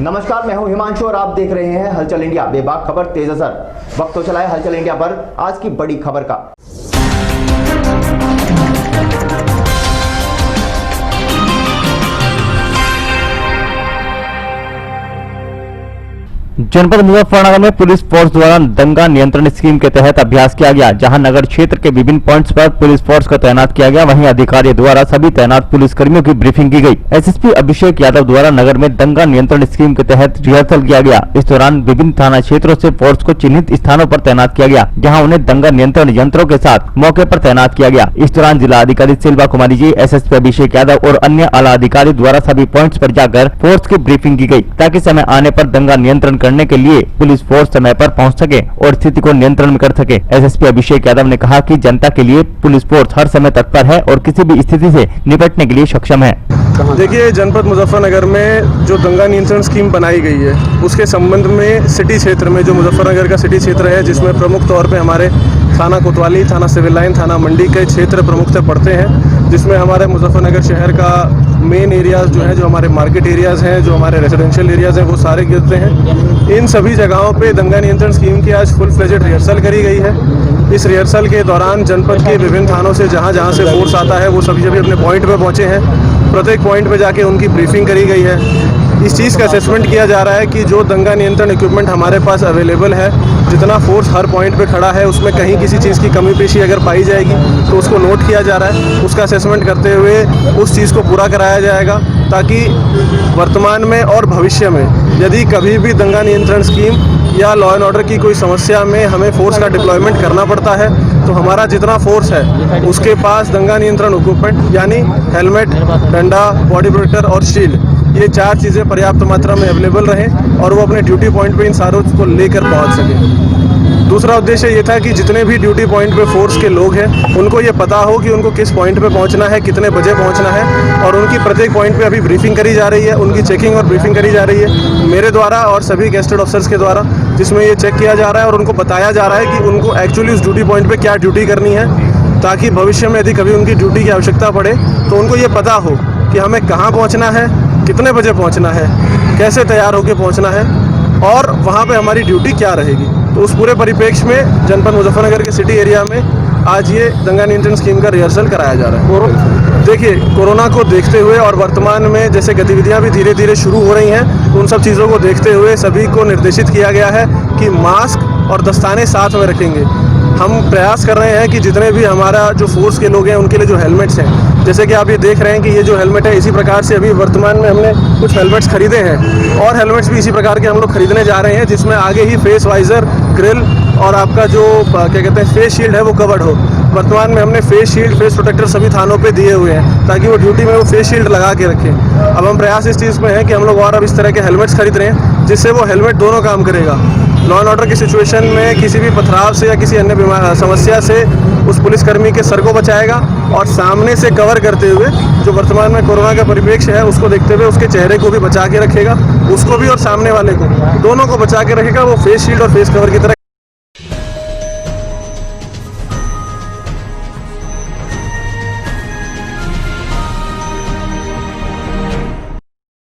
नमस्कार, मैं हूं हिमांशु और आप देख रहे हैं हलचल इंडिया। बेबाक खबर तेज असर। वक्त तो चला है हलचल इंडिया पर आज की बड़ी खबर का। जनपद मुजफ्फरनगर में पुलिस फोर्स द्वारा दंगा नियंत्रण स्कीम के तहत अभ्यास किया गया, जहां नगर क्षेत्र के विभिन्न पॉइंट्स पर पुलिस फोर्स को तैनात किया गया। वहीं अधिकारियों द्वारा सभी तैनात पुलिसकर्मियों की ब्रीफिंग की गई। एसएसपी अभिषेक यादव द्वारा नगर में दंगा नियंत्रण स्कीम के तहत रिहर्सल किया गया। इस दौरान विभिन्न थाना क्षेत्रों से फोर्स को चिन्हित स्थानों पर तैनात किया गया, जहाँ उन्हें दंगा नियंत्रण यंत्रों के साथ मौके पर तैनात किया गया। इस दौरान जिला अधिकारी सिल्वा कुमारी जी, एसएसपी अभिषेक यादव और अन्य आला अधिकारी द्वारा सभी पॉइंट्स पर जाकर फोर्स की ब्रीफिंग की गई, ताकि समय आने पर दंगा नियंत्रण करने के लिए पुलिस फोर्स समय पर पहुंच सके और स्थिति को नियंत्रण में कर सके। एसएसपी अभिषेक यादव ने कहा कि जनता के लिए पुलिस फोर्स हर समय तत्पर है और किसी भी स्थिति से निपटने के लिए सक्षम है। देखिए, जनपद मुजफ्फरनगर में जो दंगा नियंत्रण स्कीम बनाई गई है, उसके संबंध में सिटी क्षेत्र में जो मुजफ्फरनगर का सिटी क्षेत्र है, जिसमें प्रमुख तौर पे हमारे थाना कोतवाली, थाना सिविल लाइन, थाना मंडी के क्षेत्र प्रमुखतः पड़ते हैं, जिसमें हमारे मुजफ्फरनगर शहर का मेन एरियाज जो है, जो हमारे मार्केट एरियाज हैं, जो हमारे रेजिडेंशियल एरियाज हैं, वो सारे गिरते हैं। इन सभी जगहों पे दंगा नियंत्रण स्कीम की आज फुल फ्लेजेड रिहर्सल करी गई है। इस रिहर्सल के दौरान जनपद के विभिन्न थानों से जहाँ से फोर्स आता है, वो सभी अपने पॉइंट पे पहुँचे हैं। प्रत्येक पॉइंट पे जाके उनकी ब्रीफिंग करी गई है। इस चीज़ का असेसमेंट किया जा रहा है कि जो दंगा नियंत्रण इक्विपमेंट हमारे पास अवेलेबल है, जितना फोर्स हर पॉइंट पे खड़ा है, उसमें कहीं किसी चीज़ की कमी पेशी अगर पाई जाएगी तो उसको नोट किया जा रहा है। उसका असेसमेंट करते हुए उस चीज़ को पूरा कराया जाएगा, ताकि वर्तमान में और भविष्य में यदि कभी भी दंगा नियंत्रण स्कीम या लॉ एंड ऑर्डर की कोई समस्या में हमें फोर्स का डिप्लॉयमेंट करना पड़ता है, तो हमारा जितना फोर्स है उसके पास दंगा नियंत्रण इक्विपमेंट यानी हेलमेट, डंडा, बॉडी प्रोटेक्टर और शील्ड, ये चार चीज़ें पर्याप्त मात्रा में अवेलेबल रहें और वो अपने ड्यूटी पॉइंट पे इन सारों को लेकर पहुंच सकें। दूसरा उद्देश्य ये था कि जितने भी ड्यूटी पॉइंट पे फोर्स के लोग हैं, उनको ये पता हो कि उनको किस पॉइंट पे पहुंचना है, कितने बजे पहुंचना है, और उनकी प्रत्येक पॉइंट पे अभी ब्रीफिंग करी जा रही है, उनकी चेकिंग और ब्रीफिंग करी जा रही है मेरे द्वारा और सभी गेस्टेड ऑफिसर्स के द्वारा, जिसमें ये चेक किया जा रहा है और उनको बताया जा रहा है कि उनको एक्चुअली उस ड्यूटी पॉइंट पर क्या ड्यूटी करनी है, ताकि भविष्य में यदि कभी उनकी ड्यूटी की आवश्यकता पड़े तो उनको ये पता हो कि हमें कहाँ पहुँचना है, कितने बजे पहुँचना है, कैसे तैयार होकर पहुँचना है और वहाँ पे हमारी ड्यूटी क्या रहेगी। तो उस पूरे परिप्रेक्ष्य में जनपद मुजफ्फरनगर के सिटी एरिया में आज ये दंगा नियंत्रण स्कीम का रिहर्सल कराया जा रहा है। देखिए, कोरोना को देखते हुए और वर्तमान में जैसे गतिविधियाँ भी धीरे धीरे शुरू हो रही हैं, तो उन सब चीज़ों को देखते हुए सभी को निर्देशित किया गया है कि मास्क और दस्ताने साथ में रखेंगे। हम प्रयास कर रहे हैं कि जितने भी हमारा जो फोर्स के लोग हैं, उनके लिए जो हेलमेट्स हैं, जैसे कि आप ये देख रहे हैं कि ये जो हेलमेट है, इसी प्रकार से अभी वर्तमान में हमने कुछ हेलमेट्स खरीदे हैं और हेलमेट्स भी इसी प्रकार के हम लोग खरीदने जा रहे हैं, जिसमें आगे ही फेस वाइजर, ग्रिल और आपका जो क्या कहते हैं फेस शील्ड है वो कवर्ड हो। वर्तमान में हमने फेस शील्ड, फेस प्रोटेक्टर सभी थानों पे दिए हुए हैं, ताकि वो ड्यूटी में वो फेस शील्ड लगा के रखें। अब हम प्रयास इस चीज़ में है कि हम लोग और अब इस तरह के हेलमेट्स खरीद रहे हैं, जिससे वो हेलमेट दोनों काम करेगा। लॉ एंड ऑर्डर की सिचुएशन में किसी भी पथराव से या किसी अन्य समस्या से उस पुलिसकर्मी के सर को बचाएगा और सामने से कवर करते हुए जो वर्तमान में कोरोना का परिप्रेक्ष्य है, उसको देखते हुए उसके चेहरे को भी बचा के रखेगा, उसको भी और सामने वाले को, दोनों को बचा के रखेगा। वो फेस शील्ड और फेस कवर की तरह